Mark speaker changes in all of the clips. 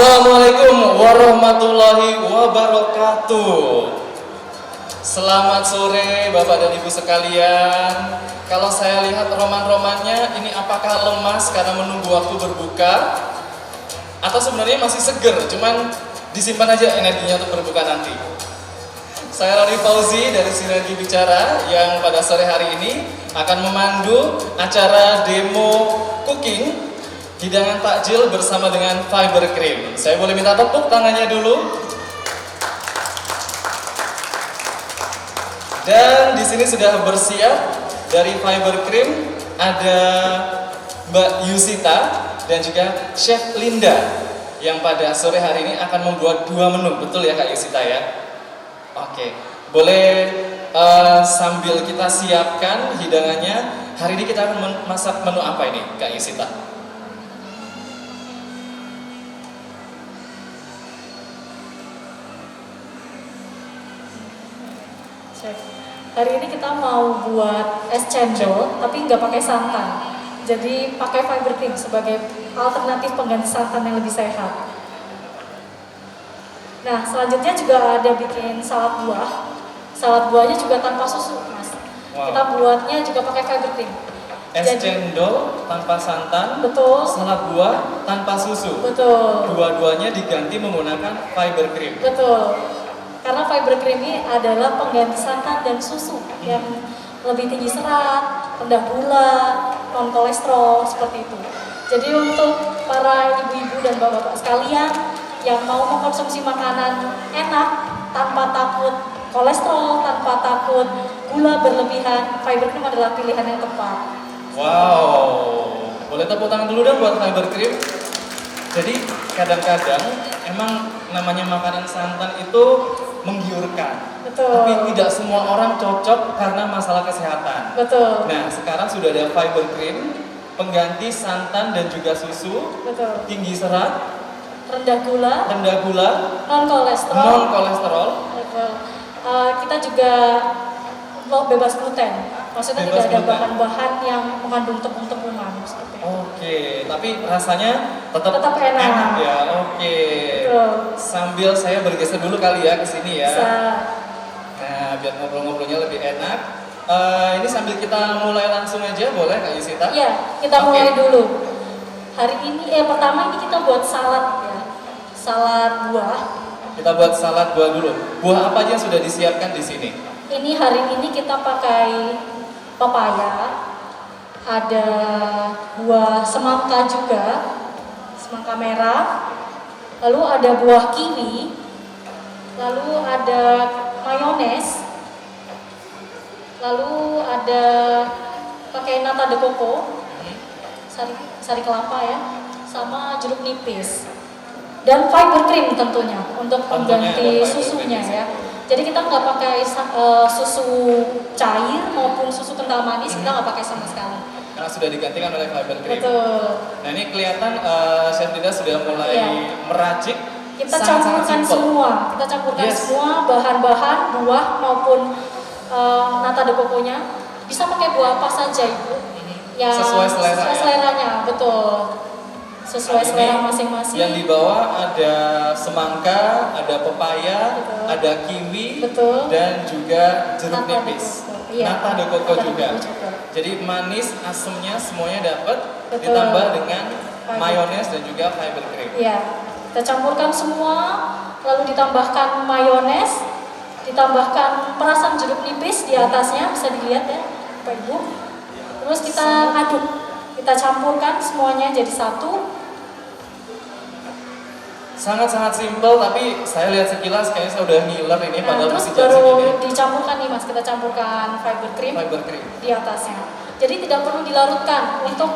Speaker 1: Assalamualaikum warahmatullahi wabarakatuh. Selamat sore Bapak dan Ibu sekalian. Kalau saya lihat roman-romannya, ini apakah lemas karena menunggu waktu berbuka? Atau sebenarnya masih seger, cuman disimpan aja energinya untuk berbuka nanti. Saya Roni Fauzi dari Sinergi Bicara yang pada sore hari ini akan memandu acara demo cooking hidangan takjil bersama dengan Fiber Cream. Saya boleh minta tepuk tangannya dulu. Dan di sini sudah bersiap dari Fiber Cream ada Mbak Yusita dan juga Chef Linda yang pada sore hari ini akan membuat 2 menu. Betul ya Kak Yusita ya? Oke, boleh sambil kita siapkan hidangannya. Hari ini kita akan masak menu apa ini Kak Yusita?
Speaker 2: Hari ini kita mau buat es cendol, tapi nggak pakai santan. Jadi pakai Fiber Cream sebagai alternatif pengganti santan yang lebih sehat. Nah, selanjutnya juga ada bikin salad buah. Salad buahnya juga tanpa susu, Mas.
Speaker 1: Wow.
Speaker 2: Kita buatnya juga pakai Fiber Cream.
Speaker 1: Es cendol tanpa santan,
Speaker 2: betul.
Speaker 1: Salad buah tanpa susu.
Speaker 2: Betul.
Speaker 1: Dua-duanya diganti menggunakan Fiber Cream.
Speaker 2: Betul. Karena Fiber Cream ini adalah pengganti santan dan susu yang lebih tinggi serat, rendah gula, non kolesterol, seperti itu. Jadi untuk para ibu-ibu dan bapak-bapak sekalian yang mau mengkonsumsi makanan enak tanpa takut kolesterol, tanpa takut gula berlebihan, Fiber Cream adalah pilihan yang tepat.
Speaker 1: Wow, boleh tepuk tangan dulu dong buat Fiber Cream. Jadi kadang-kadang emang namanya makanan santan itu menggiurkan.
Speaker 2: Betul.
Speaker 1: Tapi tidak semua orang cocok karena masalah kesehatan.
Speaker 2: Betul.
Speaker 1: Nah, sekarang sudah ada Fiber Cream, pengganti santan dan juga susu.
Speaker 2: Betul.
Speaker 1: Tinggi serat,
Speaker 2: rendah gula, non kolesterol.
Speaker 1: Non kolesterol.
Speaker 2: Betul. Kita juga bebas gluten. Maksudnya
Speaker 1: Bebas
Speaker 2: tidak ada
Speaker 1: gluten.
Speaker 2: bahan-bahan yang mengandung tepung-tepungan seperti itu.
Speaker 1: Oke, tapi rasanya tetap
Speaker 2: enak
Speaker 1: ya. Oke.
Speaker 2: Betul.
Speaker 1: Sambil saya bergeser dulu kali ya ke sini ya.
Speaker 2: Bisa.
Speaker 1: Nah, biar ngobrol-ngobrolnya lebih enak. Ini sambil kita mulai langsung aja, boleh Kak Yusita?
Speaker 2: Iya, kita mulai dulu. Hari ini, pertama ini kita buat salad ya. Salad buah.
Speaker 1: Kita buat salad buah dulu. Buah apa aja yang sudah disiapkan di sini?
Speaker 2: Ini hari ini kita pakai pepaya, ada buah semangka juga, semangka merah, lalu ada buah kiwi, lalu ada mayones, lalu ada pakai nata de coco, sari kelapa ya, sama jeruk nipis, dan Fiber Cream tentunya untuk pengganti susunya ya. Jadi kita nggak pakai susu cair maupun susu kental manis, kita nggak pakai sama sekali.
Speaker 1: Karena sudah digantikan oleh Fiber Cream.
Speaker 2: Betul.
Speaker 1: Nah ini kelihatan Chef Linda sudah mulai meracik.
Speaker 2: Kita campurkan semua, semua bahan-bahan buah maupun nata de coco-nya. Bisa pakai buah apa saja Ibu. Yang
Speaker 1: sesuai selera.
Speaker 2: Sesuai seleranya, betul. Sesuai selera masing-masing.
Speaker 1: Yang di bawah ada semangka, ada pepaya, betul. Ada kiwi, betul. Dan juga jeruk nipis. Nata de coco juga. Jadi manis, asemnya semuanya dapat, ditambah dengan mayones dan juga Fiber Cream.
Speaker 2: Iya. Kita campurkan semua, lalu ditambahkan mayones, ditambahkan perasan jeruk nipis di atasnya, bisa dilihat ya, Bapak Ibu. Terus kita aduk, kita campurkan semuanya jadi satu.
Speaker 1: Sangat-sangat simpel, tapi saya lihat sekilas kayaknya saya udah ngiler ini padahal
Speaker 2: terus
Speaker 1: masih jam
Speaker 2: baru
Speaker 1: segini.
Speaker 2: dicampurkan nih Mas, kita campurkan Fiber Cream di atasnya. Jadi tidak perlu dilarutkan. Untuk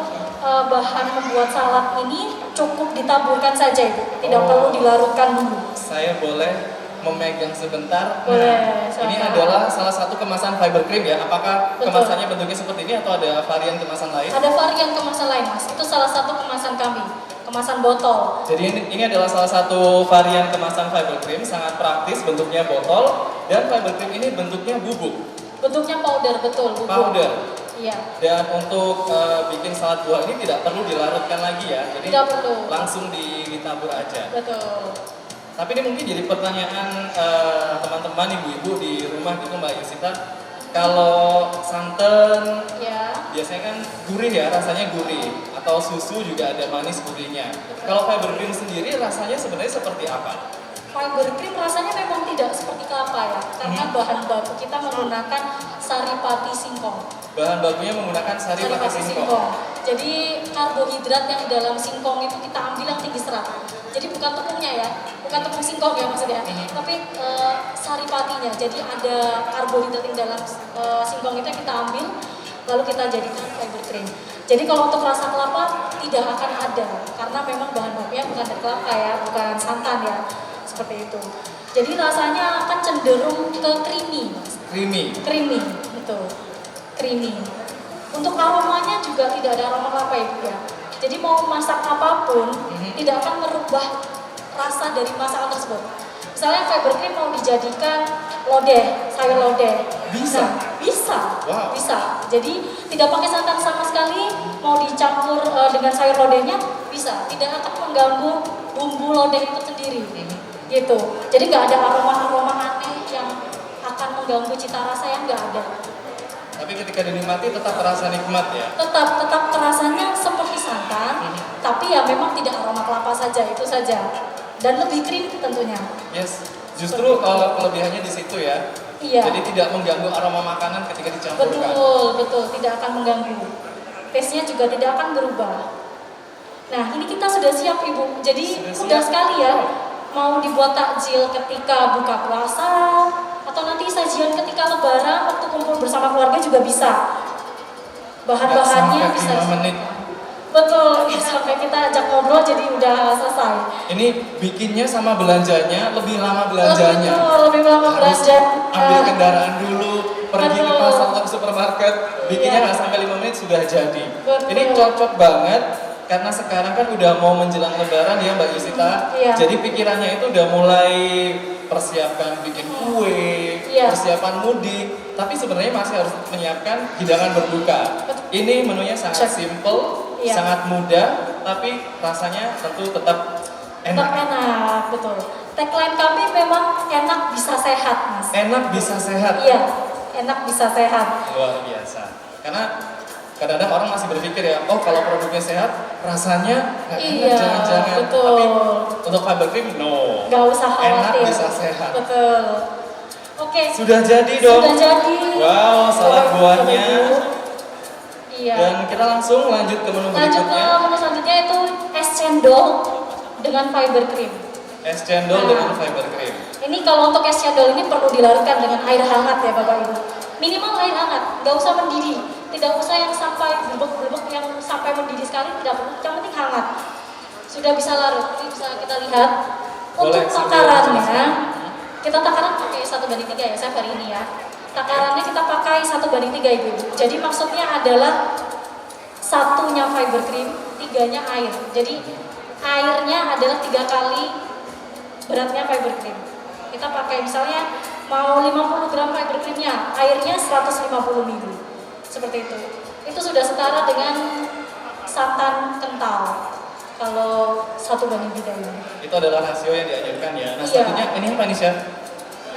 Speaker 2: bahan membuat salad ini cukup ditaburkan saja Ibu, tidak perlu dilarutkan dulu.
Speaker 1: Saya boleh memegang sebentar.
Speaker 2: Boleh.
Speaker 1: Nah, ini adalah salah satu kemasan Fiber Cream ya. Apakah kemasannya bentuknya seperti ini atau ada varian kemasan lain?
Speaker 2: Ada varian kemasan lain Mas. Itu salah satu kemasan kami, kemasan botol.
Speaker 1: Jadi ini adalah salah satu varian kemasan Fiber Cream, sangat praktis, bentuknya botol, dan Fiber Cream ini bentuknya bubuk.
Speaker 2: Bentuknya powder, betul, bubuk.
Speaker 1: Powder.
Speaker 2: Iya.
Speaker 1: Dan untuk bikin salad buah ini tidak perlu dilarutkan lagi ya, jadi
Speaker 2: Tidak perlu.
Speaker 1: langsung ditabur aja.
Speaker 2: Betul.
Speaker 1: Tapi ini mungkin jadi pertanyaan teman-teman ibu-ibu di rumah gitu Mbak Yusita. Kalau santan
Speaker 2: Ya.
Speaker 1: biasanya kan gurih ya, rasanya gurih. Atau susu juga ada manis gurihnya. Kalau fiber cream sendiri rasanya sebenarnya seperti apa?
Speaker 2: Fiber cream rasanya memang tidak seperti kelapa ya, karena bahan baku kita menggunakan saripati singkong.
Speaker 1: Bahan bakunya menggunakan saripati singkong.
Speaker 2: Jadi karbohidrat yang di dalam singkong itu kita ambil yang tinggi serat. Jadi bukan tepungnya ya, bukan tepung singkong ya maksudnya, tapi saripatinya. Jadi ada karbohidrat yang dalam singkong itu yang kita ambil, lalu kita jadikan fiber cream. Jadi kalau untuk rasa kelapa tidak akan ada, karena memang bahan bakunya bukan dari kelapa ya, bukan santan ya, seperti itu. Jadi rasanya akan cenderung ke creamy, Mas. Creamy, betul. Creamy. Untuk aromanya juga tidak ada aroma kelapa ya, Bu ya. Jadi mau masak apapun tidak akan merubah rasa dari masakan tersebut. Misalnya fiber cream mau dijadikan lodeh, sayur lodeh.
Speaker 1: Bisa?
Speaker 2: Nah, bisa.
Speaker 1: Wow.
Speaker 2: Bisa. Jadi tidak pakai santan sama sekali, mau dicampur dengan sayur lodehnya bisa. Tidak akan mengganggu bumbu lodeh itu sendiri. Gitu. Jadi nggak ada aroma-aroma aneh yang akan mengganggu cita rasa, yang nggak ada.
Speaker 1: Tapi ketika dinikmati tetap terasa nikmat ya?
Speaker 2: Tetap terasanya seperti santan, tapi ya memang tidak aroma kelapa saja, itu saja. Dan lebih creamy tentunya.
Speaker 1: Yes, justru kelebihannya di situ ya.
Speaker 2: Iya.
Speaker 1: Jadi tidak mengganggu aroma makanan ketika dicampurkan.
Speaker 2: Betul, tidak akan mengganggu. Taste-nya juga tidak akan berubah. Nah, ini kita sudah siap Ibu. Jadi
Speaker 1: Sudah
Speaker 2: mudah
Speaker 1: siap.
Speaker 2: sekali ya. Mau dibuat takjil ketika buka puasa, atau nanti sajian ketika lebaran waktu kumpul bersama keluarga juga bisa.
Speaker 1: Nggak
Speaker 2: Bahan-bahannya
Speaker 1: sampai
Speaker 2: bisa.
Speaker 1: 5 menit.
Speaker 2: Betul, sampai kita ajak ngobrol jadi udah selesai.
Speaker 1: Ini bikinnya sama belanjanya, lebih lama belanjanya.
Speaker 2: Lebih lama
Speaker 1: Harus
Speaker 2: belanja.
Speaker 1: ambil kendaraan dulu, pergi ke
Speaker 2: Betul.
Speaker 1: pasar atau ke supermarket, bikinnya
Speaker 2: Iya.
Speaker 1: nggak sampai 5 menit sudah jadi.
Speaker 2: Betul.
Speaker 1: Ini cocok banget karena sekarang kan udah mau menjelang lebaran ya Mbak Yusita.
Speaker 2: Iya.
Speaker 1: Jadi pikirannya itu udah mulai persiapkan bikin kue,
Speaker 2: Iya.
Speaker 1: persiapan mudik, tapi sebenarnya masih harus menyiapkan hidangan berbuka. Ini menunya sangat
Speaker 2: Check.
Speaker 1: simple,
Speaker 2: Iya.
Speaker 1: sangat mudah, tapi rasanya tentu tetap
Speaker 2: Tetap
Speaker 1: enak.
Speaker 2: enak, betul. Tagline kami memang enak bisa sehat, Mas.
Speaker 1: Enak bisa sehat.
Speaker 2: Iya, enak bisa sehat.
Speaker 1: Luar biasa. Karena kadang-kadang orang masih berpikir ya, oh kalau produknya sehat, rasanya nggak enak,
Speaker 2: Iya,
Speaker 1: jangan-jangan.
Speaker 2: betul.
Speaker 1: Tapi untuk fiber cream, no.
Speaker 2: Gak usah
Speaker 1: Enak
Speaker 2: khawatir.
Speaker 1: bisa sehat.
Speaker 2: Betul. Oke.
Speaker 1: Sudah jadi dong.
Speaker 2: Sudah jadi.
Speaker 1: Wow, salad
Speaker 2: Bapak,
Speaker 1: buahnya.
Speaker 2: Ibu. Iya.
Speaker 1: Dan kita langsung lanjut ke menu
Speaker 2: Lanjut ke
Speaker 1: berikutnya.
Speaker 2: menu selanjutnya itu es cendol dengan fiber cream.
Speaker 1: Es cendol
Speaker 2: Nah.
Speaker 1: dengan fiber cream.
Speaker 2: Ini kalau untuk es cendol ini perlu dilarutkan dengan air hangat ya Bapak Ibu. Minimal air hangat, nggak usah mendidih. Tidak usah yang sampai blebek-blebek yang sampai mendidih sekali, tidak perlu. Yang penting hangat. Sudah bisa larut. Ini bisa kita lihat.
Speaker 1: Boleh,
Speaker 2: Untuk
Speaker 1: sambil
Speaker 2: takarannya,
Speaker 1: dijelaskan.
Speaker 2: kita takaran pakai 1:3 ya, saya hari ini ya. Takarannya kita pakai 1:3 Ibu. Jadi maksudnya adalah satunya fiber cream, 3-nya air. Jadi airnya adalah 3 kali beratnya fiber cream. Kita pakai misalnya mau 50 gram fiber creamnya, airnya 150 ml. Seperti itu. Itu sudah setara dengan santan kental. Kalau 1:3 ini.
Speaker 1: Itu adalah rasio yang dianjurkan ya. Nah,
Speaker 2: Iya.
Speaker 1: selanjutnya ini apa nih Chef?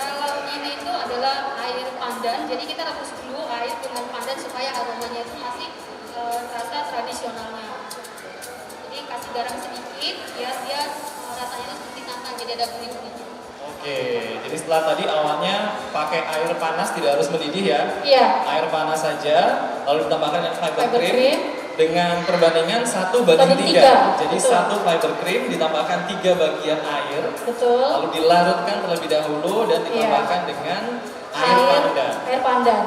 Speaker 3: Kalau ini itu adalah air pandan, jadi kita rebus dulu air dengan pandan supaya aromanya itu masih rasa tradisionalnya. Jadi kasih garam sedikit, biar dia rasanya itu seperti santan, jadi ada gurih-gurihnya.
Speaker 1: Oke, jadi setelah tadi awalnya pakai air panas tidak harus mendidih ya.
Speaker 2: Iya.
Speaker 1: Air panas saja, lalu ditambahkan dengan fiber
Speaker 2: Fiber
Speaker 1: cream
Speaker 2: cream.
Speaker 1: dengan perbandingan 1:3.
Speaker 2: Banding 3,
Speaker 1: Jadi
Speaker 2: betul.
Speaker 1: 1 fiber cream ditambahkan 3 bagian air,
Speaker 2: Betul.
Speaker 1: lalu dilarutkan terlebih dahulu dan ditambahkan dengan air pandan.
Speaker 2: Air pandan.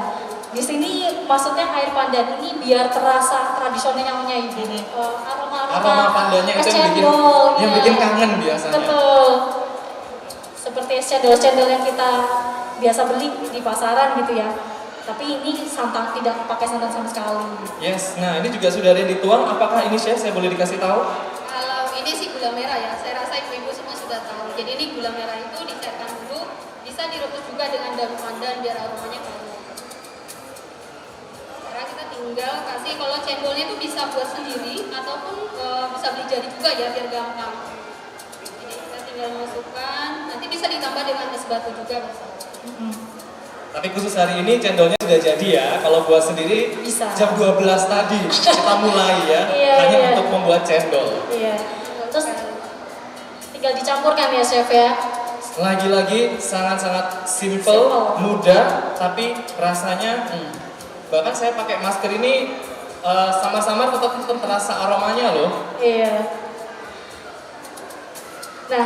Speaker 2: Di sini maksudnya air pandan ini biar terasa tradisionalnya Ibu.
Speaker 1: Aroma pandannya
Speaker 2: es
Speaker 1: itu yang
Speaker 2: cendol,
Speaker 1: bikin
Speaker 2: ya.
Speaker 1: kangen biasanya.
Speaker 2: Betul. Seperti es cendol-cendol yang kita biasa beli di pasaran gitu ya. Tapi ini santan, tidak pakai santan sama sekali.
Speaker 1: Yes, nah ini juga sudah ada dituang. Apakah ini Chef? Saya boleh dikasih tahu?
Speaker 3: Kalau ini sih gula merah ya, saya rasa ibu-ibu semua sudah tahu. Jadi ini gula merah itu dicairkan dulu, bisa direbus juga dengan daun pandan biar aromanya keluar. Sekarang kita tinggal kasih, kalau cendolnya itu bisa buat sendiri ataupun bisa beli jadi juga ya biar gampang. Jadi kita tinggal masukkan, nanti bisa ditambah dengan es batu juga bisa.
Speaker 1: Tapi khusus hari ini cendolnya sudah jadi ya. Kalau buat sendiri
Speaker 2: Bisa.
Speaker 1: jam 12 tadi kita mulai ya.
Speaker 2: Iya,
Speaker 1: hanya
Speaker 2: iya.
Speaker 1: untuk membuat cendol.
Speaker 2: Iya. Terus tinggal dicampurkan ya chef ya.
Speaker 1: Lagi-lagi sangat-sangat simple,
Speaker 2: Simple.
Speaker 1: mudah, tapi rasanya bahkan saya pakai masker ini sama-sama tetap terasa aromanya loh.
Speaker 2: Iya. Nah,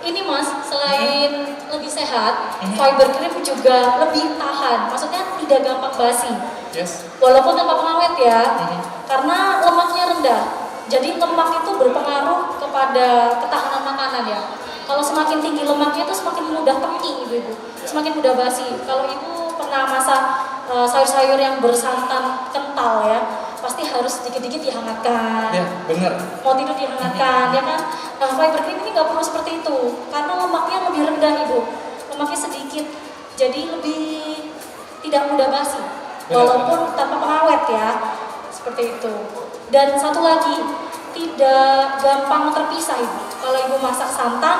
Speaker 2: ini Mas, selain lebih sehat, fiber cream juga lebih tahan. Maksudnya tidak gampang basi.
Speaker 1: Yes.
Speaker 2: Walaupun tanpa pengawet ya,
Speaker 1: Mhm.
Speaker 2: karena lemaknya rendah. Jadi lemak itu berpengaruh kepada ketahanan makanan ya. Kalau semakin tinggi lemaknya itu semakin mudah peki ibu-ibu, semakin mudah basi. Kalau ibu pernah masak sayur-sayur yang bersantan kental ya, pasti harus dikit-dikit dihangatkan.
Speaker 1: Ya, benar.
Speaker 2: Mau tidur dihangatkan, ya kan? Nah, fiber cream ini nggak perlu seperti itu, karena lemaknya lebih rendah ibu, lemaknya sedikit, jadi lebih tidak mudah basi, walaupun tanpa pengawet ya, seperti itu. Dan satu lagi, tidak gampang terpisah ibu. Kalau ibu masak santan,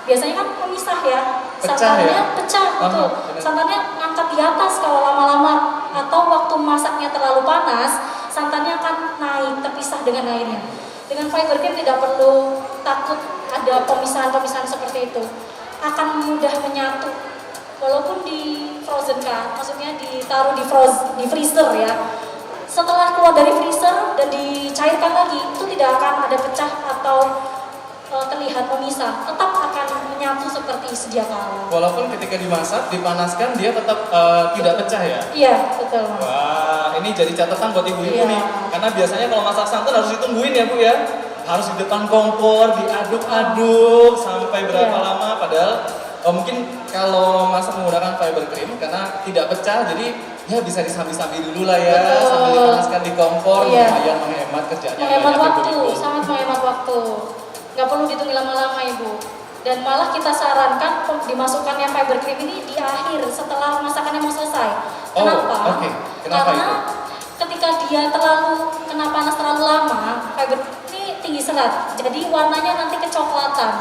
Speaker 2: biasanya kan memisah ya,
Speaker 1: Pecah
Speaker 2: santannya
Speaker 1: ya?
Speaker 2: pecah betul.
Speaker 1: Benar.
Speaker 2: Santannya ngangkat di atas kalau lama-lama, atau waktu masaknya terlalu panas, santannya akan naik terpisah dengan airnya. Dengan fiber cream tidak perlu takut ada pemisahan-pemisahan seperti itu, akan mudah menyatu. Walaupun di frozen kan, maksudnya ditaruh di freezer ya. Setelah keluar dari freezer dan dicairkan lagi, itu tidak akan ada pecah atau terlihat memisah, tetap akan menyatu seperti sedia kala.
Speaker 1: Walaupun ketika dimasak, dipanaskan, dia tetap tidak pecah ya.
Speaker 2: Iya, betul Mas.
Speaker 1: Wah, ini jadi catatan buat ibu-ibu
Speaker 2: Iya.
Speaker 1: nih. Karena biasanya kalau masak santan harus ditungguin ya Bu ya. Harus di depan kompor, diaduk-aduk sampai berapa
Speaker 2: Iya.
Speaker 1: lama. Padahal mungkin kalau masak menggunakan fiber cream karena tidak pecah, jadi ya bisa disambi-sambi dulu lah ya.
Speaker 2: Betul.
Speaker 1: Sambil dipanaskan di kompor,
Speaker 2: Iya.
Speaker 1: lumayan menghemat kerjanya.
Speaker 2: Menghemat
Speaker 1: banyak
Speaker 2: waktu,
Speaker 1: ibu-ibu.
Speaker 2: sangat menghemat waktu. Nggak perlu ditunggu lama-lama ibu. Dan malah kita sarankan dimasukkannya fiber cream ini di akhir setelah masakannya mau selesai.
Speaker 1: Oh,
Speaker 2: Kenapa?
Speaker 1: oke. Kenapa
Speaker 2: Karena
Speaker 1: itu?
Speaker 2: ketika dia terlalu kena panas terlalu lama, fiber ini tinggi serat. Jadi warnanya nanti kecoklatan.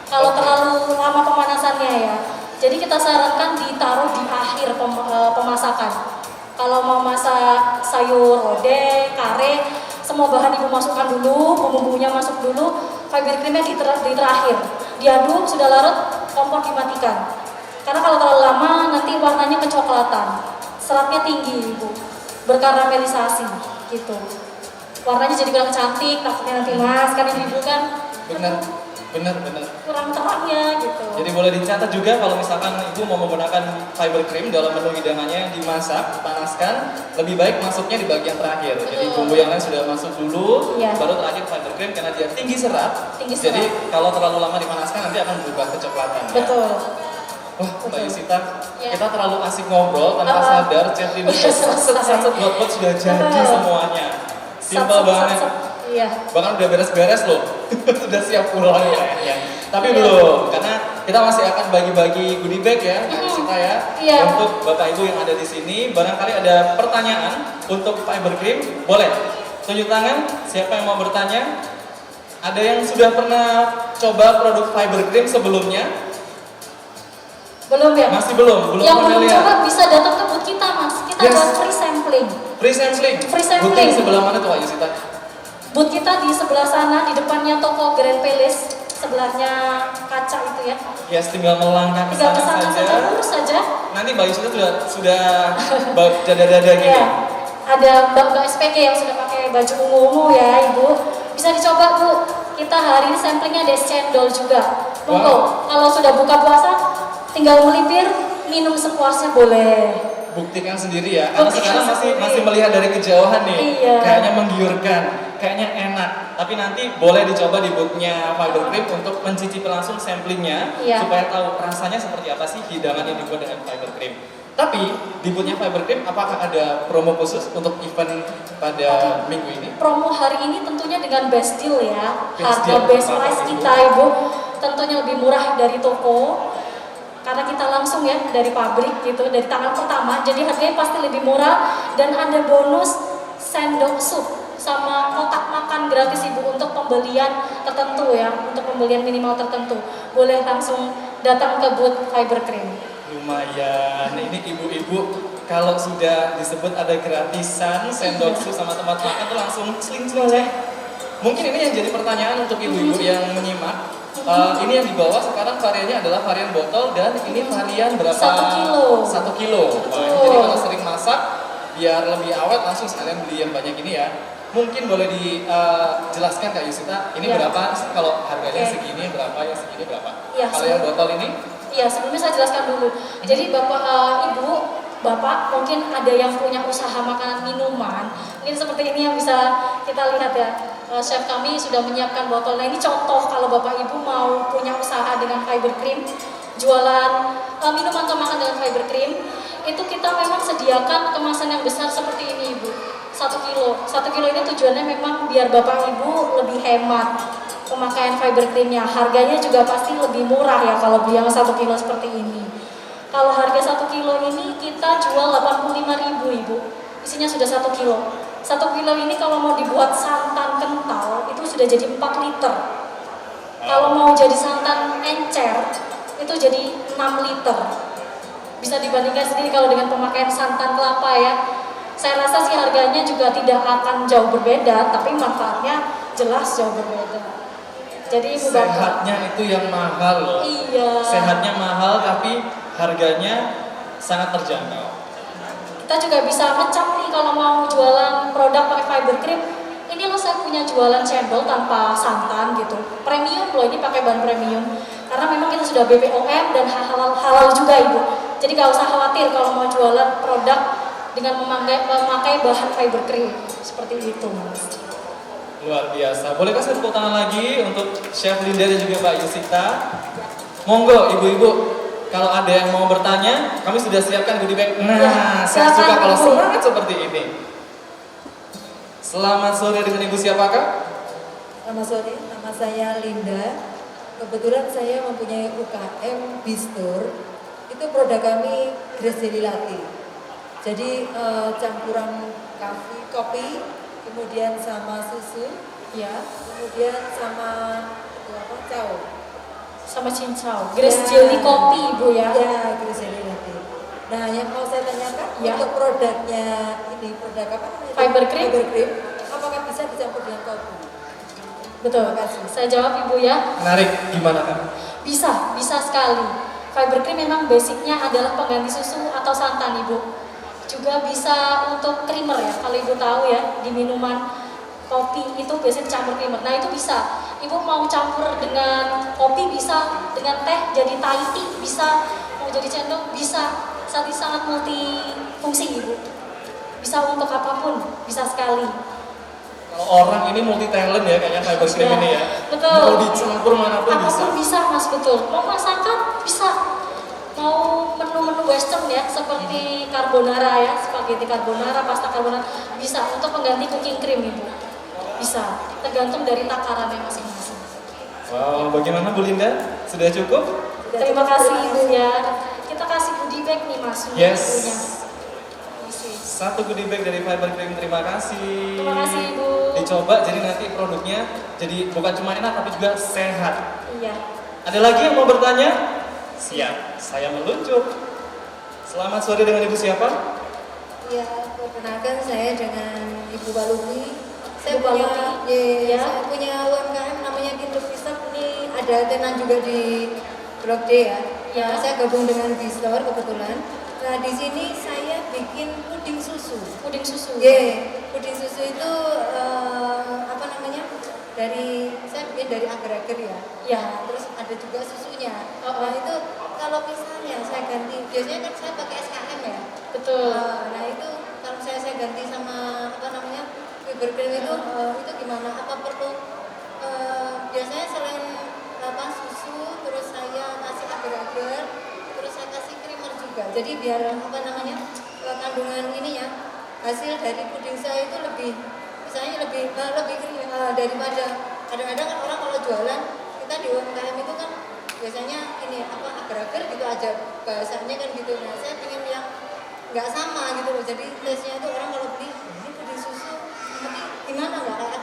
Speaker 2: Kalau
Speaker 1: Oke.
Speaker 2: terlalu lama pemanasannya ya. Jadi kita sarankan ditaruh di akhir pemasakan. Kalau mau masak sayur lodeh, kare, semua bahan ibu masukkan dulu, bumbu-bumbunya masuk dulu, fiber creamnya di terakhir. Diaduk, sudah larut, kompor dimatikan. Karena kalau terlalu lama nanti warnanya kecoklatan, seratnya tinggi ibu, berkaramelisasi gitu. Warnanya jadi kurang cantik, takutnya nanti Mas, kan ibu kan
Speaker 1: Benar, benar.
Speaker 2: kurang terangnya gitu.
Speaker 1: Jadi boleh dicatat juga kalau misalkan ibu mau menggunakan fiber cream dalam menu hidangannya yang dimasak, dipanaskan, lebih baik masuknya di bagian terakhir. Jadi bumbu yang lain sudah masuk dulu,
Speaker 2: Iya.
Speaker 1: baru terakhir fiber cream karena dia tinggi serat.
Speaker 2: Tinggi
Speaker 1: Jadi
Speaker 2: serat.
Speaker 1: kalau terlalu lama dipanaskan nanti akan berubah kecoklatan. Ya.
Speaker 2: Betul.
Speaker 1: Wah, Mbak
Speaker 2: Betul.
Speaker 1: Yusita,
Speaker 2: Ya.
Speaker 1: kita terlalu asik ngobrol tanpa
Speaker 2: Apa?
Speaker 1: sadar chef ini
Speaker 2: Udah selesai.
Speaker 1: sat buat sudah jadi
Speaker 2: Betul.
Speaker 1: semuanya. Simpel
Speaker 2: Sat,
Speaker 1: banget.
Speaker 2: Iya.
Speaker 1: Bahkan udah beres-beres loh. Udah siap pulang kayaknya. Tapi
Speaker 2: Iya.
Speaker 1: belum, karena kita masih akan bagi-bagi goodie bag ya, Mbak Yusita ya.
Speaker 2: Iya.
Speaker 1: Untuk Bapak Ibu yang ada di sini, barangkali ada pertanyaan untuk fiber cream, boleh tunjuk tangan. Siapa yang mau bertanya? Ada yang sudah pernah coba produk fiber cream sebelumnya?
Speaker 2: Belum ya?
Speaker 1: Masih belum
Speaker 2: Yang
Speaker 1: pernah
Speaker 2: belum
Speaker 1: lihat.
Speaker 2: coba bisa datang ke booth kita Mas. Kita
Speaker 1: Yes.
Speaker 2: ada free sampling.
Speaker 1: Free sampling.
Speaker 2: Free sampling.
Speaker 1: Booking sebelah mana tuh Mbak Yusita?
Speaker 2: Booth kita di sebelah sana, di depannya toko Grand Palace, sebelahnya kaca itu ya.
Speaker 1: Yes, tinggal melangkah ke
Speaker 2: Tinggal ke
Speaker 1: sana
Speaker 2: sana saja,
Speaker 1: saja.
Speaker 2: lurus saja.
Speaker 1: Nanti Mbak Yusita sudah dada-dada gini.
Speaker 2: Iya. Ada mbak-mbak SPG yang sudah pakai baju ungu-ungu ya Ibu. Bisa dicoba Bu. Kita hari ini samplingnya ada es cendol juga. Monggo. Kalau sudah buka puasa, tinggal melipir, minum sepuasnya boleh.
Speaker 1: Buktikan sendiri ya, karena
Speaker 2: Buktikan
Speaker 1: sekarang
Speaker 2: sendiri.
Speaker 1: masih melihat dari kejauhan nih,
Speaker 2: Iya.
Speaker 1: kayaknya menggiurkan, kayaknya enak. Tapi nanti boleh dicoba di boothnya Fiber Cream untuk mencicipi langsung samplingnya,
Speaker 2: Iya.
Speaker 1: supaya tahu rasanya seperti apa sih hidangan yang dibuat dengan Fiber Cream. Tapi di boothnya Fiber Cream, apakah ada promo khusus untuk event pada minggu ini?
Speaker 2: Promo hari ini tentunya dengan best deal ya.
Speaker 1: Best
Speaker 2: Harga
Speaker 1: deal,
Speaker 2: best
Speaker 1: apa,
Speaker 2: price
Speaker 1: Ibu?
Speaker 2: kita Ibu tentunya lebih murah dari toko. Karena kita langsung ya dari pabrik gitu, dari tangan pertama. Jadi harganya pasti lebih murah dan ada bonus sendok sup sama kotak makan gratis Ibu untuk pembelian tertentu ya, untuk pembelian minimal tertentu. Boleh langsung datang ke booth Fiber Cream.
Speaker 1: Lumayan, ini ibu-ibu kalau sudah disebut ada gratisan sendok sup sama tempat makan tuh langsung seling-seling. Mungkin ini yang jadi pertanyaan untuk ibu-ibu yang menyimak. Ini yang di bawah sekarang variannya adalah varian botol dan ini varian berapa?
Speaker 2: 1 kilo.
Speaker 1: 1 kilo. Wah, jadi kalau sering masak biar lebih awet langsung sekalian beli yang banyak ini ya. Mungkin boleh dijelaskan Kak Yusita, ini
Speaker 2: Ya.
Speaker 1: berapa sih kalau harganya
Speaker 2: Oke.
Speaker 1: segini berapa yang segini berapa?
Speaker 2: Ya,
Speaker 1: Kalau yang botol ini?
Speaker 2: Iya, sebelumnya saya jelaskan dulu. Jadi Ibu, Bapak mungkin ada yang punya usaha makanan minuman. Ini seperti ini yang bisa kita lihat ya. Chef kami sudah menyiapkan botol. Nah ini contoh kalau Bapak Ibu mau punya usaha dengan Fiber Cream, jualan minuman atau makan dengan Fiber Cream, itu kita memang sediakan kemasan yang besar seperti ini Ibu. 1 kilo. 1 kilo ini tujuannya memang biar Bapak Ibu lebih hemat pemakaian Fiber Creamnya. Harganya juga pasti lebih murah ya kalau beli yang 1 kilo seperti ini. Kalau harga 1 kilo ini kita jual 85.000 Ibu. Isinya sudah 1 kilo. 1 kilo ini kalau mau dibuat santan kental itu sudah jadi 4 liter. Kalau mau jadi santan encer itu jadi 6 liter. Bisa dibandingkan sendiri kalau dengan pemakaian santan kelapa ya. Saya rasa sih harganya juga tidak akan jauh berbeda, tapi manfaatnya jelas jauh berbeda. Jadi Ibu Bapak.
Speaker 1: Sehatnya itu yang mahal loh.
Speaker 2: Iya.
Speaker 1: Sehatnya mahal tapi harganya sangat terjangkau.
Speaker 2: Kita juga bisa ngecap nih kalau mau jualan produk pakai Fiber Cream. Ini loh saya punya jualan cendol tanpa santan gitu. Premium loh, ini pakai bahan premium. Karena memang kita sudah BPOM dan halal juga Ibu. Jadi gak usah khawatir kalau mau jualan produk dengan memakai bahan Fiber Cream. Seperti itu Mas.
Speaker 1: Luar biasa. Bolehkah saya tepuk tangan lagi untuk Chef Linda dan juga Pak Yusita? Monggo ibu-ibu. Kalau ada yang mau bertanya, kami sudah siapkan goodie bag. Nah,
Speaker 2: Ya,
Speaker 1: saya
Speaker 2: silakan,
Speaker 1: suka kalau
Speaker 2: Ibu.
Speaker 1: semangat seperti ini. Selamat sore dengan Ibu siapakah?
Speaker 4: Selamat sore, nama saya Linda. Kebetulan saya mempunyai UKM Bistur. Itu produk kami Grace Jelly Latte. Jadi campuran kopi, kemudian sama susu,
Speaker 2: Ya,
Speaker 4: kemudian sama cao.
Speaker 2: sama cincau. Grace Jelly kopi Ibu ya.
Speaker 4: Ya, Grace Jelly Latte. Nah, yang mau saya tanyakan
Speaker 2: Ya.
Speaker 4: untuk produknya ini produk apa? namanya?
Speaker 2: Fiber Cream.
Speaker 4: Fiber Cream. Apakah bisa dicampur dengan kopi?
Speaker 2: Betul.
Speaker 4: Terima kasih.
Speaker 2: Saya jawab Ibu ya.
Speaker 1: Menarik, gimana kan?
Speaker 2: Bisa sekali. Fiber Cream memang basicnya adalah pengganti susu atau santan Ibu. Juga bisa untuk creamer ya, kalau Ibu tahu ya, di minuman kopi itu biasanya dicampur creamer. Nah itu bisa. Ibu mau campur dengan kopi bisa, dengan teh jadi Thai tea bisa, mau jadi cendol bisa. Saat ini sangat multifungsi Ibu. Bisa untuk apapun, bisa sekali.
Speaker 1: Kalau orang ini multi talent ya kayaknya Fiber Cream
Speaker 2: Ya,
Speaker 1: ini ya.
Speaker 2: betul.
Speaker 1: Mau dicampur manapun bisa.
Speaker 2: Apapun bisa Mas, betul. Mau masakan bisa. Mau menu-menu western ya, seperti carbonara ya, spaghetti carbonara, pasta carbonara, bisa. Untuk pengganti cooking cream Ibu. Bisa. Tergantung dari takarannya masing-masing.
Speaker 1: Wow, bagaimana Bu Linda? Sudah cukup?
Speaker 2: Terima kasih Ibu ya. Kita kasih goodie bag nih Mas. untuk
Speaker 1: Yes.
Speaker 2: ibunya.
Speaker 1: Satu goodie bag dari Fiber Cream, terima kasih.
Speaker 2: Terima kasih Ibu.
Speaker 1: Dicoba jadi nanti produknya jadi bukan cuma enak tapi juga sehat.
Speaker 2: Iya.
Speaker 1: Ada lagi yang mau bertanya? Siap, saya meluncur. Selamat sore dengan Ibu siapa?
Speaker 4: Ya, perkenalkan saya dengan Ibu Balumi. Saya
Speaker 2: Ibu
Speaker 4: punya,
Speaker 2: Balumi.
Speaker 4: ya,
Speaker 2: Ya.
Speaker 4: saya punya UMKM namanya Kintu Pisang. Ini ada tenan juga di Blok D ya.
Speaker 2: Ya.
Speaker 4: Nah, saya gabung dengan Bistor kebetulan. Nah, di sini saya bikin puding susu.
Speaker 2: Puding susu.
Speaker 4: Puding susu itu apa namanya? Saya bikin dari agar-agar ya.
Speaker 2: Ya.
Speaker 4: Nah, terus ada juga susunya.
Speaker 2: Oh, oh.
Speaker 4: Nah, itu kalau misalnya saya ganti, biasanya kan saya pakai SKM ya.
Speaker 2: Betul.
Speaker 4: Nah itu kalau saya ganti sama apa namanya Fiber Cream itu gimana? Apa perlu biasanya selain apa susu terus saya kasih agar-agar terus saya kasih creamer juga. Jadi biar apa namanya kandungan ini ya hasil dari puding saya itu lebih misalnya lebih creamy daripada kadang-kadang kan orang kalau jualan kita di UMKM itu kan biasanya ini apa agar-agar gitu aja bahasanya kan gitu. Nah saya ingin yang nggak sama gitu loh, jadi tesnya itu orang kalau beli ini puding susu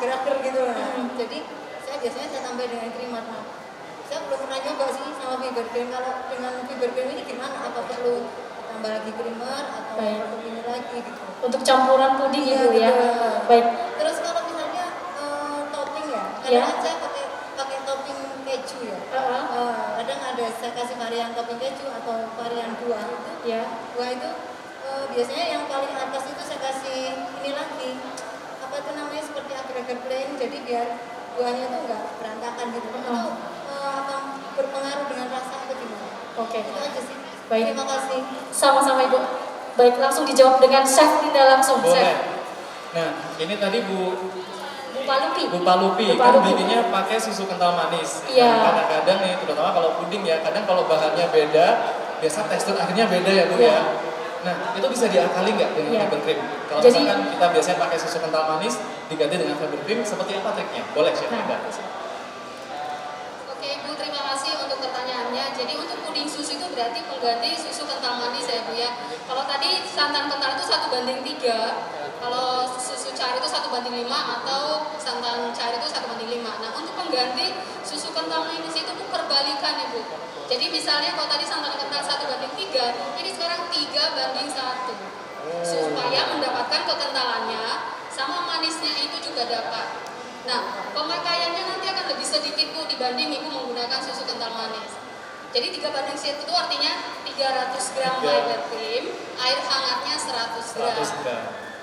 Speaker 4: agar-agar gitu lah. Jadi saya biasanya saya tambah dengan creamer. Nah, saya belum pernah nyoba sih sama fiber cream. Kalau dengan fiber cream ini gimana? Apa perlu tambah lagi creamer atau
Speaker 2: Baik.
Speaker 4: perlu ini lagi gitu?
Speaker 2: Untuk campuran puding
Speaker 4: Iya,
Speaker 2: Ibu ya.
Speaker 4: betul.
Speaker 2: Baik.
Speaker 4: Terus kalau misalnya topping ya,
Speaker 2: Iya.
Speaker 4: kadang kan saya pakai topping keju ya. Kadang ada saya kasih varian topping keju atau varian buah itu.
Speaker 2: Ya.
Speaker 4: Buah itu biasanya yang paling atas itu saya kasih ini lagi, apa itu namanya, seperti agar-agar plain, jadi biar buahnya itu enggak berantakan gitu. Itu akan berpengaruh dengan rasa atau gimana?
Speaker 2: Oke.
Speaker 4: Itu aja sih.
Speaker 2: Baik.
Speaker 4: Terima kasih.
Speaker 2: Sama-sama Ibu. Baik, langsung dijawab dengan Chef Linda langsung.
Speaker 1: Boleh.
Speaker 2: Chef.
Speaker 1: Nah, ini tadi Bu
Speaker 2: Palupi.
Speaker 1: Bu Palupi
Speaker 2: Bu
Speaker 1: kan
Speaker 2: Palupi.
Speaker 1: bikinnya pakai susu kental manis.
Speaker 2: Iya.
Speaker 1: Nah, kadang-kadang nih, terutama kalau puding ya, kadang kalau bahannya beda, biasa tekstur akhirnya beda ya Bu
Speaker 2: Iya.
Speaker 1: ya. Nah, itu bisa diakali nggak dengan
Speaker 2: Iya.
Speaker 1: fiber cream? Kalau
Speaker 2: Jadi-
Speaker 1: misalkan kita biasanya pakai susu kental manis, diganti dengan fiber cream, seperti apa triknya? Boleh Chef
Speaker 2: Nah,
Speaker 1: Linda?
Speaker 3: Oke Ibu, terima kasih untuk pertanyaannya. Jadi untuk puding susu itu berarti pengganti susu kental manis ya Bu ya. Kalau tadi santan kental itu 1:3, kalau susu cair itu 1:5 atau santan cair itu 1:5. Nah untuk pengganti susu kental manis itu Bu perbalikan Ibu. Jadi misalnya kalau tadi santan kental 1:3, ini sekarang 3:1. Supaya mendapatkan kekentalannya sama manisnya itu juga dapat. Nah, pemakaiannya nanti akan lebih sedikit Bu dibanding Ibu menggunakan susu kental manis. Jadi 3:1 itu artinya 300 gram fiber cream, air hangatnya 100 gram.
Speaker 1: 100 gram.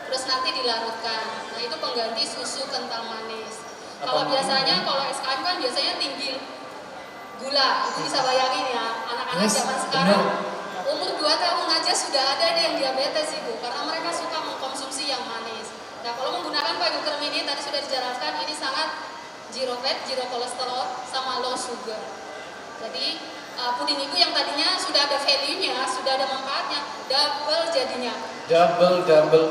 Speaker 3: Terus nanti dilarutkan. Nah, itu pengganti susu kental manis.
Speaker 1: Apa
Speaker 3: Kalau
Speaker 1: namanya?
Speaker 3: biasanya kalau SKM kan biasanya tinggi gula. Ibu bisa bayangin ya, anak-anak
Speaker 1: Yes,
Speaker 3: zaman sekarang
Speaker 1: benar.
Speaker 3: umur 2 tahun aja sudah ada nih yang diabetes Ibu, karena mereka suka mengkonsumsi yang manis. Nah, kalau menggunakan fiber cream ini tadi sudah dijelaskan, ini sangat zero fat, zero kolesterol, sama low sugar. Jadi puding Ibu yang tadinya sudah ada value-nya, sudah ada manfaatnya, double jadinya.
Speaker 1: Double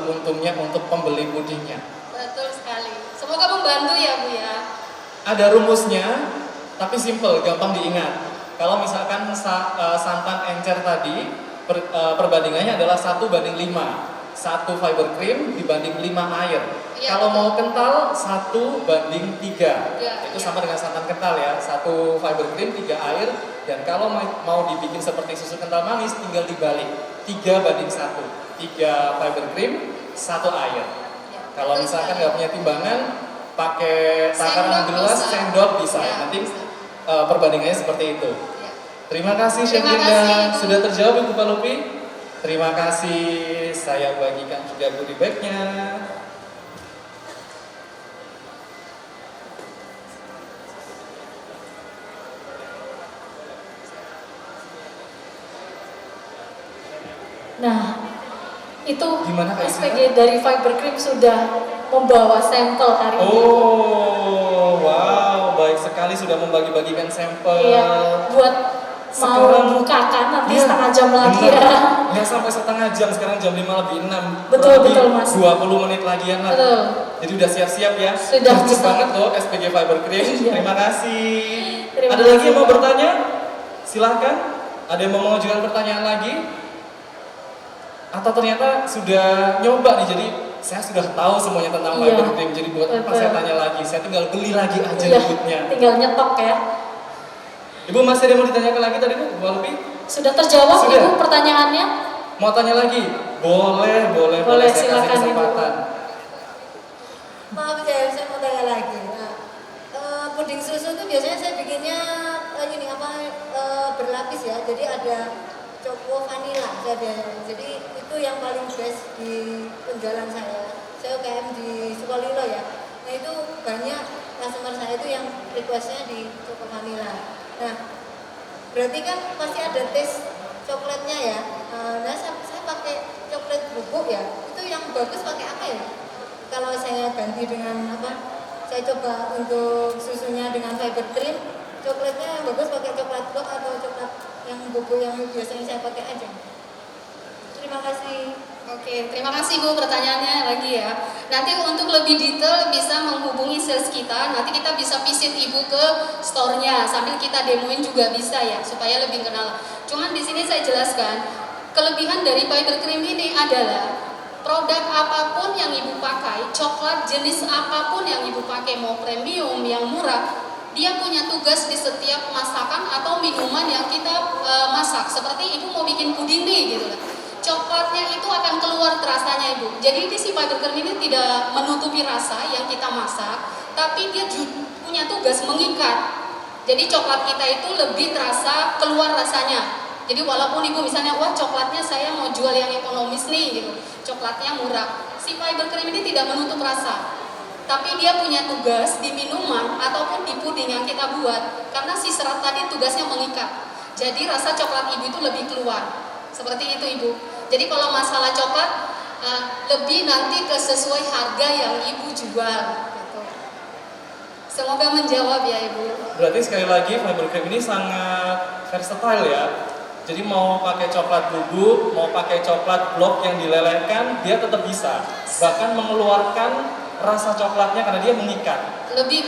Speaker 1: untungnya untuk pembeli pudingnya.
Speaker 3: Betul sekali. Semoga membantu ya Bu ya.
Speaker 1: Ada rumusnya, tapi simple, gampang diingat. Kalau misalkan santan encer tadi, perbandingannya adalah 1:5. 1 fiber cream dibanding 5 air.
Speaker 3: Iya,
Speaker 1: Kalau
Speaker 3: betul.
Speaker 1: mau kental, 1:3.
Speaker 3: Iya,
Speaker 1: Itu
Speaker 3: iya.
Speaker 1: sama dengan santan kental ya, 1 fiber cream, 3 air. Dan kalau mau dibikin seperti susu kental manis, tinggal dibalik, 3:1. 3 fiber cream, 1 air.
Speaker 3: Ya,
Speaker 1: Kalau
Speaker 3: betul
Speaker 1: misalkan
Speaker 3: sekali.
Speaker 1: nggak punya timbangan, pakai takaran
Speaker 3: Sendok
Speaker 1: gelas,
Speaker 3: bisa.
Speaker 1: sendok bisa.
Speaker 3: Ya,
Speaker 1: Nanti
Speaker 3: bisa.
Speaker 1: perbandingannya seperti itu.
Speaker 3: Ya.
Speaker 1: Terima kasih Chef
Speaker 3: Terima
Speaker 1: Linda,
Speaker 3: kasih, Ibu.
Speaker 1: sudah terjawab Ibu Palupi. Terima kasih, saya bagikan juga goodie bag-nya.
Speaker 2: Nah, itu
Speaker 1: Gimana, Kak
Speaker 2: SPG dari Fiber Cream sudah membawa sampel hari ini.
Speaker 1: Oh, wow, baik sekali sudah membagi-bagikan sampel.
Speaker 2: Iya, buat mau
Speaker 1: Sekarang-
Speaker 2: bukakan nanti
Speaker 1: Iya,
Speaker 2: setengah jam lagi
Speaker 1: benar.
Speaker 2: ya.
Speaker 1: Nggak sampai setengah jam, sekarang jam 5:06.
Speaker 2: Betul,
Speaker 1: Lebih
Speaker 2: betul, Mas.
Speaker 1: 20 menit lagian lah.
Speaker 2: Betul.
Speaker 1: Jadi udah siap-siap ya.
Speaker 2: Sudah
Speaker 1: Bagus
Speaker 2: bisa.
Speaker 1: banget loh SPG Fiber Cream.
Speaker 2: Iya.
Speaker 1: Terima kasih.
Speaker 2: Terima
Speaker 1: Ada
Speaker 2: kasih,
Speaker 1: lagi yang mau
Speaker 2: Pak.
Speaker 1: bertanya? Silahkan. Ada yang mau mengajukan pertanyaan lagi? Atau ternyata sudah nyoba nih, jadi saya sudah tahu semuanya tentang
Speaker 2: Iya.
Speaker 1: Fiber Cream. Jadi buat apa
Speaker 2: Betul.
Speaker 1: saya tanya lagi? Saya tinggal beli lagi aja
Speaker 2: Iya,
Speaker 1: ributnya.
Speaker 2: tinggal nyetok ya.
Speaker 1: Ibu masih ada yang mau ditanyakan lagi tadi Bu? Bu Alfi?
Speaker 2: Sudah terjawab
Speaker 1: Sudah.
Speaker 2: Ibu pertanyaannya?
Speaker 1: Mau tanya lagi? Boleh, boleh,
Speaker 2: Boleh,
Speaker 1: Saya kasih
Speaker 2: silakan, Ibu.
Speaker 1: kesempatan.
Speaker 4: Maaf ya, saya mau tanya lagi. Nah, puding susu itu biasanya saya bikinnya ini apa berlapis ya. Jadi ada choco vanilla ada. Jadi itu yang paling best di penjualan saya. Saya UKM di Sukolilo ya. Nah itu banyak customer saya itu yang requestnya di choco vanilla. Nah berarti kan pasti ada tes coklatnya ya. Nah saya pakai coklat bubuk ya. Itu yang bagus pakai apa ya? Kalau saya ganti dengan apa? Saya coba untuk susunya dengan fiber cream, coklatnya yang bagus pakai coklat blok atau coklat yang bubuk yang biasanya saya pakai aja. Terima kasih.
Speaker 3: Oke, terima kasih Bu pertanyaannya lagi ya. Nanti untuk lebih detail bisa menghubungi sales kita. Nanti kita bisa visit Ibu ke store-nya sambil kita demoin juga bisa ya supaya lebih kenal. Cuman di sini saya jelaskan kelebihan dari fiber cream ini adalah produk apapun yang ibu pakai, coklat jenis apapun yang ibu pakai, mau premium, yang murah, dia punya tugas di setiap masakan atau minuman yang kita masak. Seperti ibu mau bikin puding nih gitu lah, coklatnya itu akan keluar rasanya ibu. Jadi si fiber cream ini tidak menutupi rasa yang kita masak, tapi dia punya tugas mengikat. Jadi coklat kita itu lebih terasa keluar rasanya. Jadi walaupun ibu misalnya, wah coklatnya saya mau jual yang ekonomis nih gitu, coklatnya murah, si fiber cream ini tidak menutup rasa, tapi dia punya tugas di minuman ataupun di puding yang kita buat, karena si serat tadi tugasnya mengikat. Jadi rasa coklat ibu itu lebih keluar. Seperti itu ibu. Jadi kalau masalah coklat lebih nanti ke sesuai harga yang ibu jual gitu. Semoga menjawab ya ibu.
Speaker 1: Berarti sekali lagi fiber cream ini sangat versatile ya. Jadi mau pakai coklat bubuk, mau pakai coklat blok yang dilelehkan, dia tetap bisa. Bahkan mengeluarkan rasa coklatnya karena dia mengikat.
Speaker 3: Lebih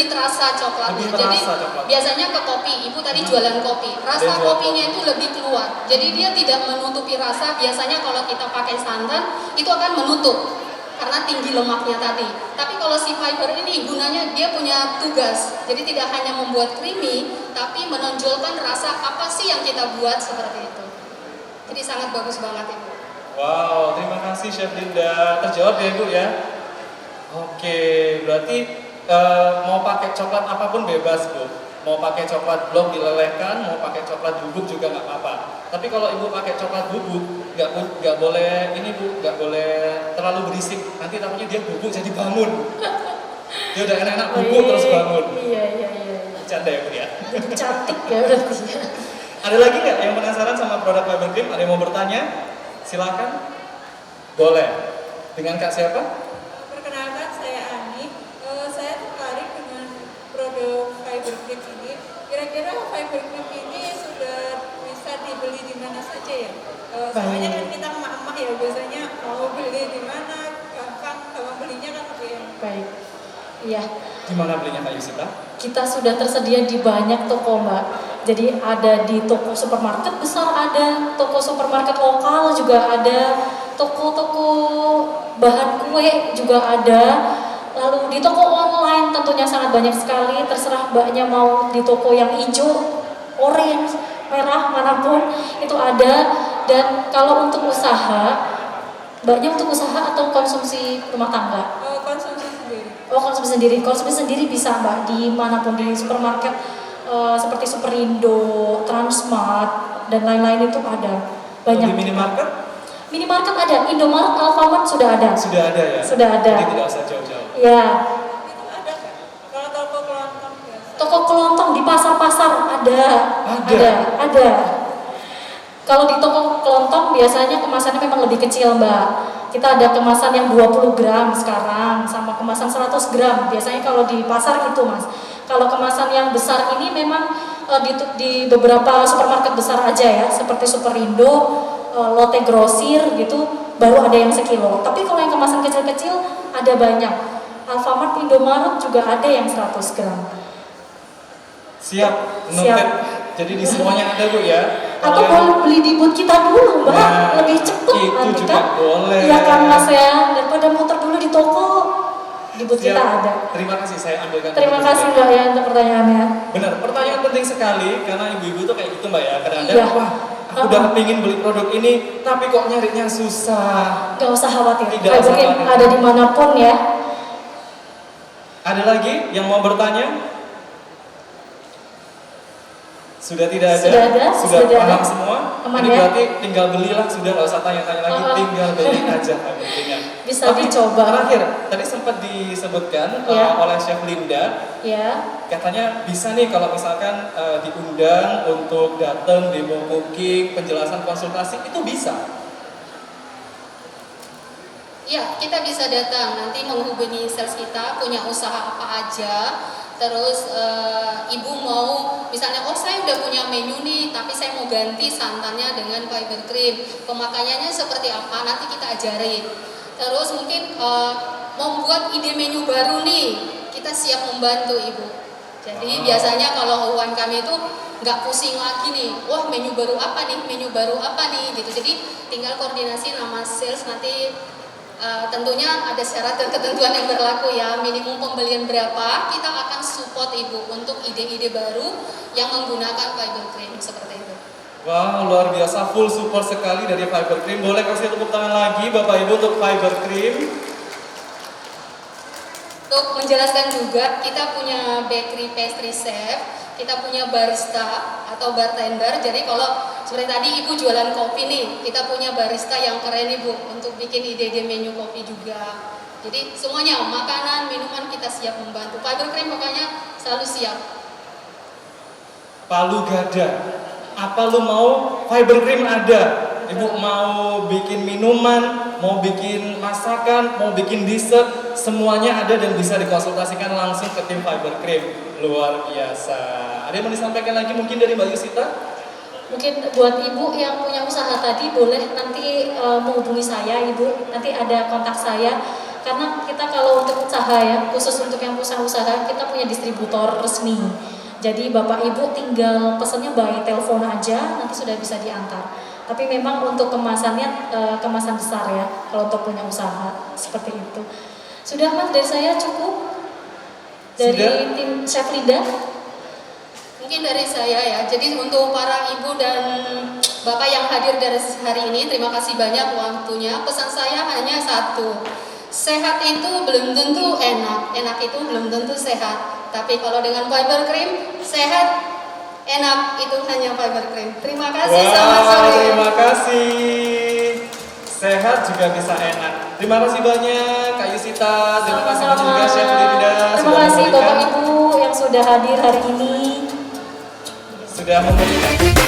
Speaker 3: terasa coklatnya.
Speaker 1: Lebih terasa
Speaker 3: Jadi
Speaker 1: coklat.
Speaker 3: biasanya ke kopi, ibu tadi jualan kopi, rasa
Speaker 1: Dia jual
Speaker 3: kopinya itu lebih keluar. Jadi dia tidak menutupi rasa. Biasanya kalau kita pakai santan itu akan menutup karena tinggi lemaknya tadi. Tapi kalau si fiber ini gunanya dia punya tugas. Jadi tidak hanya membuat creamy, tapi menonjolkan rasa apa sih yang kita buat seperti itu. Jadi sangat bagus banget ibu.
Speaker 1: Wow, terima kasih Chef Linda. Terjawab ya ibu ya. Oke, berarti mau pakai coklat apapun bebas bu. Mau pakai coklat blok dilelehkan, mau pakai coklat bubuk juga nggak apa-apa. Tapi kalau ibu pakai coklat bubuk, nggak boleh ini bu, nggak boleh terlalu berisik. Nanti takutnya dia bubuk jadi bangun. Dia udah enak-enak bubuk terus bangun.
Speaker 2: Iya.
Speaker 1: Bercanda ya bu ya.
Speaker 2: Jadi cantik ya berarti ya.
Speaker 1: Ada lagi nggak yang penasaran sama produk fiber cream? Ada yang mau bertanya? Silakan. Boleh. Dengan Kak siapa?
Speaker 5: Perkenalkan, saya Ani. Saya tertarik dengan produk fiber cream ini. Kira-kira fiber cream ini sudah bisa dibeli di mana saja ya? Soalnya kan kita emak-emak ya, biasanya mau beli di mana, gampang, kalau belinya kan lebih enak.
Speaker 2: Baik. Iya.
Speaker 1: Di mana belinya Kak Yusita?
Speaker 2: Kita sudah tersedia di banyak toko mbak. Jadi ada di toko supermarket besar ada, toko supermarket lokal juga ada, toko-toko bahan kue juga ada. Lalu di toko online tentunya sangat banyak sekali, terserah mbaknya mau di toko yang hijau, orange, merah, manapun itu ada. Dan kalau untuk usaha, mbaknya untuk usaha atau konsumsi rumah tangga?
Speaker 5: Konsumsi sendiri.
Speaker 2: Oh konsumsi sendiri bisa mbak, di manapun di supermarket seperti Superindo, Transmart dan lain-lain itu ada banyak.
Speaker 1: Di minimarket?
Speaker 2: Minimarket ada, Indomaret, Alfamart sudah ada.
Speaker 1: Sudah ada ya?
Speaker 2: Sudah ada.
Speaker 1: Jadi tidak usah jauh-jauh.
Speaker 2: Ya,
Speaker 5: Itu ada nggak? Kalau toko kelontong biasa.
Speaker 2: toko kelontong di pasar-pasar ada.
Speaker 1: Ada.
Speaker 2: Ada. Kalau di toko kelontong biasanya kemasannya memang lebih kecil mbak. Kita ada kemasan yang 20 gram sekarang sama kemasan 100 gram. Biasanya kalau di pasar itu mas. Kalau kemasan yang besar ini memang di beberapa supermarket besar aja ya, seperti Superindo, Lotte Grosir gitu, baru ada yang sekilo. Tapi kalau yang kemasan kecil-kecil ada banyak. Alfamart, Indomaret juga ada yang 100 gram.
Speaker 1: Siap, noted. Jadi di semuanya ada bu ya.
Speaker 2: Atau
Speaker 1: Kalau
Speaker 2: boleh beli di booth kita dulu mbak,
Speaker 1: Nah,
Speaker 2: lebih cepet
Speaker 1: itu
Speaker 2: nanti
Speaker 1: juga
Speaker 2: kan.
Speaker 1: boleh.
Speaker 2: Iya kan mas ya, daripada muter dulu di toko, di booth
Speaker 1: Siap.
Speaker 2: kita ada.
Speaker 1: Terima kasih, saya ambilkan.
Speaker 2: Terima
Speaker 1: dulu.
Speaker 2: kasih mbak ya untuk pertanyaannya.
Speaker 1: Benar, pertanyaan penting sekali karena ibu-ibu tuh kayak gitu mbak ya. Kadang-kadang,
Speaker 2: Iya.
Speaker 1: wah aku udah kepingin beli produk ini, tapi kok nyarinya susah.
Speaker 2: Gak usah khawatir,
Speaker 1: Tidak usah
Speaker 2: Fiber Cream
Speaker 1: khawatir.
Speaker 2: ada dimanapun ya.
Speaker 1: Ada lagi yang mau bertanya? Sudah tidak ada?
Speaker 2: Sudah ada,
Speaker 1: Sudah
Speaker 2: sudah
Speaker 1: paham
Speaker 2: ada.
Speaker 1: semua?
Speaker 2: Aman
Speaker 1: Ini
Speaker 2: ya?
Speaker 1: berarti tinggal belilah, sudah nggak usah tanya-tanya lagi, tinggal beli aja pentingnya.
Speaker 2: Bisa
Speaker 1: Tapi
Speaker 2: dicoba.
Speaker 1: Terakhir, tadi sempat disebutkan
Speaker 2: Ya.
Speaker 1: oleh Chef Linda,
Speaker 2: Ya,
Speaker 1: katanya bisa nih kalau misalkan diundang untuk datang demo cooking, penjelasan konsultasi, itu bisa.
Speaker 3: Ya, kita bisa datang nanti menghubungi sales kita, punya usaha apa aja. Terus ibu mau misalnya, oh saya udah punya menu nih, tapi saya mau ganti santannya dengan fiber cream. Pemakaiannya seperti apa? Nanti kita ajarin. Terus mungkin mau buat ide menu baru nih, kita siap membantu ibu. Jadi biasanya kalau UMKM itu nggak pusing lagi nih, wah menu baru apa nih, gitu. Jadi tinggal koordinasi nama sales nanti. Tentunya ada syarat dan ketentuan yang berlaku ya, minimum pembelian berapa, kita akan support Ibu untuk ide-ide baru yang menggunakan fiber cream seperti itu.
Speaker 1: Wah, luar biasa, full support sekali dari Fiber Cream. Boleh kasih tepuk tangan lagi Bapak Ibu untuk Fiber Cream.
Speaker 3: Untuk menjelaskan juga, kita punya bakery pastry chef, kita punya barista atau bartender. Jadi kalau seperti tadi Ibu jualan kopi nih, kita punya barista yang keren Ibu untuk bikin ide-ide menu kopi juga. Jadi semuanya, makanan, minuman kita siap membantu. Fiber Cream pokoknya selalu siap.
Speaker 1: Palu gada, apa lu mau, Fiber Cream ada. Ibu mau bikin minuman, mau bikin masakan, mau bikin dessert, semuanya ada dan bisa dikonsultasikan langsung ke tim Fiber Cream. Luar biasa. Ada yang mau disampaikan lagi mungkin dari Mbak Yusita?
Speaker 2: Mungkin buat ibu yang punya usaha tadi boleh nanti menghubungi saya Ibu, nanti ada kontak saya. Karena kita kalau untuk usaha ya, khusus untuk yang usaha-usaha, kita punya distributor resmi. Jadi Bapak Ibu tinggal pesannya by telepon aja, nanti sudah bisa diantar. Tapi memang untuk kemasannya kemasan besar ya, kalau untuk punya usaha seperti itu. Sudah Mas, dari saya cukup. Dari
Speaker 1: Sudah?
Speaker 2: tim Chef Linda.
Speaker 3: Mungkin dari saya ya, jadi untuk para ibu dan bapak yang hadir dari hari ini, terima kasih banyak waktunya. Pesan saya hanya satu, sehat itu belum tentu enak, enak itu belum tentu sehat. Tapi kalau dengan Fiber Cream, sehat, enak itu hanya Fiber Cream. Terima kasih, selamat sore.
Speaker 1: Terima kasih. Sehat juga bisa enak. Terima kasih banyak Kak Yusita, terima kasih banyak juga Chef Linda.
Speaker 2: Terima kasih Bapak Ibu yang sudah hadir hari ini.
Speaker 1: Sudah memberikan